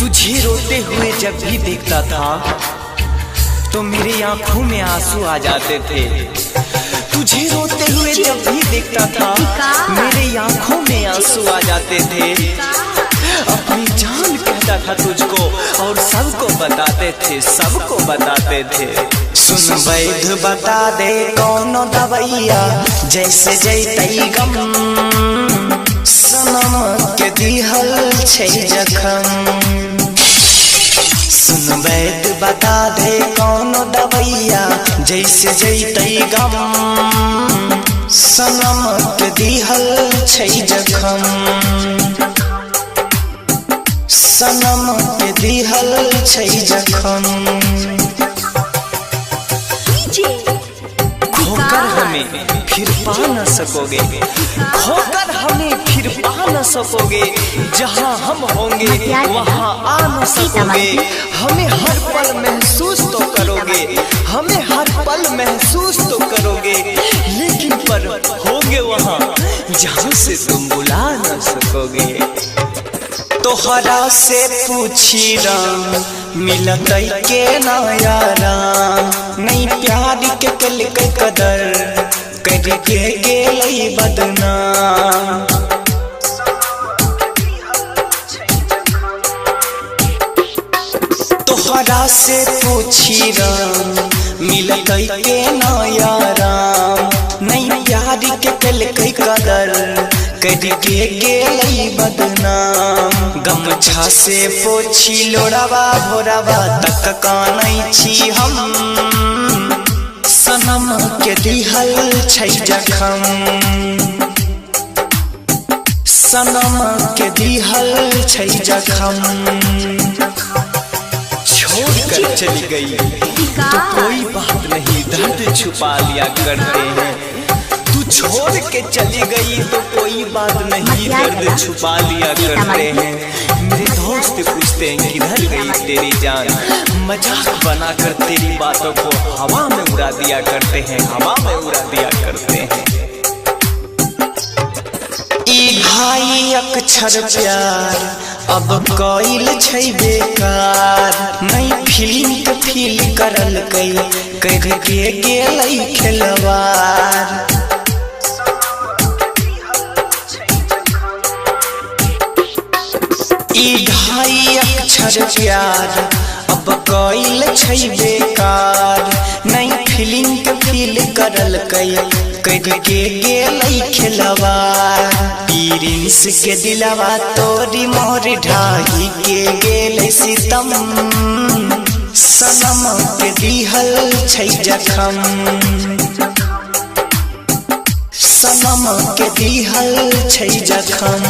तुझे रोते हुए जब भी देखता था तो मेरी आंखों में आंसू आ जाते थे। तुझे रोते हुए जब भी देखता था मेरी आंखों में आंसू आ जाते थे। अपनी जान कहता था तुझको और सबको बताते थे, सबको बताते थे। सुन वैद्य बता दे कौनो दवैया जैसे जैतई गम, सनम के दिहल छै जखम। सुन वैद्य बता दे कौनो दवैया जैसे जैतई गम, सनम के दिहल छै जखम, सनम के दिहल छै जखम। खोकर हमें फिर पा न सकोगे, खोकर हमें फिर पा न सकोगे। जहाँ हम होंगे वहाँ आ न सकोगे। हमें हर पल महसूस तो करोगे, हमें हर पल महसूस तो करोगे, लेकिन पर होगे वहाँ जहाँ से तुम बुला न सकोगे। तोहरा से पूछी राम मिलत के ना याराम, नहीं प्यार के कल के कदर करके गेलई बदनाम। तोहरा से पूछी राम मिलत के ना याराम, नहीं प्यार के कल के कदर करके गेलई बदनाम। गमछा से पोछी लोड़ावा भोरावा तक कानै छी हम, सनम के दिहल छै जखम, सनम के दिहल छै जखम। छोड़ कर चली गई तो कोई बात नहीं, दर्द छुपा लिया करते हैं। तू छोड़ के चली गई तो कोई बात नहीं, दर्द छुपा लिया करते हैं। मेरे दोस्त पूछते हैं किधर गई तेरी जान, मजाक बनाकर तेरी बातों को हवा में उड़ा दिया करते हैं, हवा में उड़ा दिया करते हैं। ई भाई अक्षर प्यार अब कइल छै बेकार, नहीं फीलिंग के फील करल कई करके गेलई खिलवार। ई ढाई अक्षर प्यार अब कइल छै बेकार, नहीं फीलिंग के फील करल कई करके गेलई खिलवार। प्रिंस के दिलवा तोरी मोर ढाई के गेलै सितम, सनम के दिहल छै जखम, सनम के दिहल छै जखम।